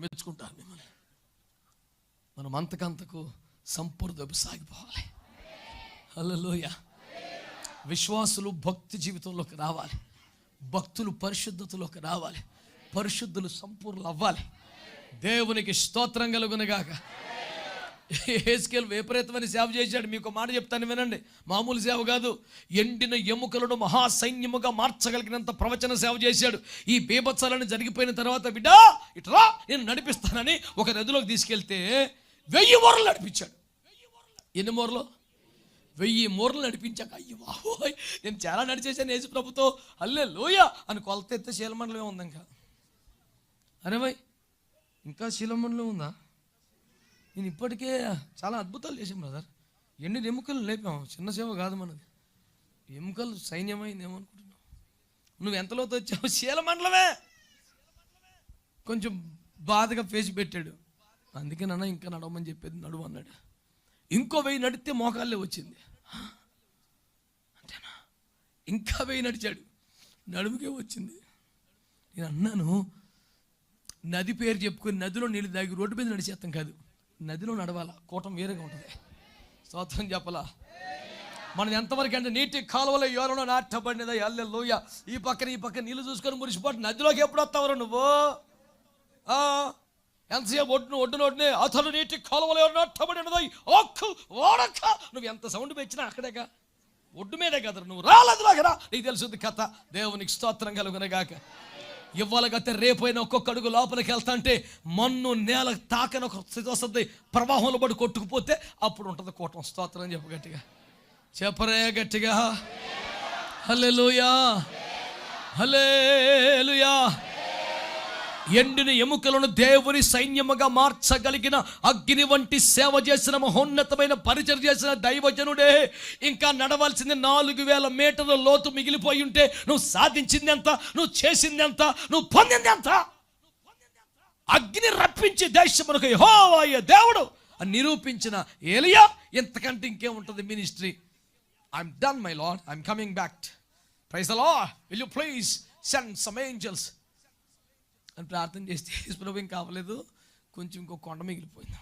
మెచ్చుకుంటారు మిమ్మల్ని. మనం అంతకంతకు సంపూర్ణకు సాగిపోవాలి. హల్లెలూయా. విశ్వాసులు భక్తి జీవితంలోకి రావాలి, భక్తులు పరిశుద్ధతలోకి రావాలి, పరిశుద్ధులు సంపూర్ణులు అవ్వాలి. దేవునికి స్తోత్రం కలుగునుగాక. హెజ్కేలు విపరీతమైన సేవ చేశాడు. మీకు మాట చెప్తాను వినండి, మామూలు సేవ కాదు. ఎండిన ఎముకలను మహాసైన్యముగా మార్చగలిగినంత ప్రవచన సేవ చేశాడు. ఈ బీభత్సాలను జరిగిపోయిన తర్వాత, బిడ్డా ఇట్లా నేను నడిపిస్తానని ఒక నదిలోకి తీసుకెళ్తే 1000 మూరలు నడిపించాడు. ఎన్ని మూరలు? 1000 మూరలు నడిపించాక, అయ్యో బాబోయ్ నేను చాలా నడిచేసాను యేసు ప్రభుతో, హల్లెలూయా అని కొలత ఎత్తే శీలమండలమే ఉంది. ఇంకా అరే భయ్ ఇంకా శీలమండలం ఉందా? నేను ఇప్పటికే చాలా అద్భుతాలు చేశాం బ్రదర్. ఎన్ని ఎముకలు లేపాం. చిన్న సేవ కాదు మనది. ఎముకలు సైన్యమైంది ఏమనుకుంటున్నావు? నువ్వు ఎంతలోతో వచ్చావు? శీలమండలమే. కొంచెం బాధగా పేసి పెట్టాడు. అందుకే నాన్న ఇంకా నడవమని చెప్పేది, నడువు అన్నాడు. ఇంకో 1000 నడిస్తే మోకాళ్ళే వచ్చింది. అంతేనా? ఇంకా 1000 నడిచాడు, నడుముకే వచ్చింది. నేను అన్నాను, నది పేరు చెప్పుకొని నదిలో నీళ్ళు దాగి రోడ్డు మీద నడిచేస్తాం కాదు, నదిలో నడవాలా. కూటం వేరేగా ఉంటుంది. స్తోత్రం చెప్పలా. మనం ఎంతవరకు అంటే నీటి కాలువలో ఎవరైనా నాటబడినదా, హల్లెలూయా. ఈ పక్కన నీళ్ళు చూసుకొని మురిసిపోటు నదిలోకి ఎప్పుడు వస్తావరా నువ్వు? ఎంతసేపు ఒడ్డునొడ్డునే అతను నీటి కాలువలో ఎవరు నాటబడినదా ఒక్కు ఓడక్క. నువ్వు ఎంత సౌండ్ పెంచినా అక్కడేగా, ఒడ్డు మీదే కదా. నువ్వు రాలేదులాగా రా, నీకు తెలుసుది కథ. దేవునికి స్తోత్రం కలుగునగాక. ఇవ్వాలగతే రేపైనా ఒక్కొక్క అడుగు లోపలికి వెళ్తా అంటే మన్ను నేల తాకని ఒక స్థితి వస్తుంది. ప్రవాహంలో పడి కొట్టుకుపోతే అప్పుడు ఉంటుంది కూటం. స్తోత్రం చెప్పు గట్టిగా, చెప్పరే గట్టిగా. హల్లెలూయా, హల్లెలూయా. ఎండిన ఎముకలను దేవుని సైన్యముగా మార్చగలిగిన అగ్ని వంటి సేవ చేసిన, మహోన్నతమైన పరిచయం చేసిన దైవజనుడే. ఇంకా నడవాల్సింది 4000 మీటర్ల లోతు మిగిలిపోయి ఉంటే నువ్వు సాధించింది ఎంత? నువ్వు చేసింది ఎంత? నువ్వు పొందింది ఎంత? అగ్ని రప్పించి దేశమునకు యెహోవా దేవుడు అని నిరూపించిన ఏలియా ఇంతకంటే ఇంకేముంటుంది ministry? I'm done my Lord, I'm coming back, praise the Lord, will you please send some angels అని ప్రార్థన చేస్తే, యేసు ప్రభు ఇంకా అవ్వలేదు, కొంచెం ఇంకో కొండ మిగిలిపోయింది.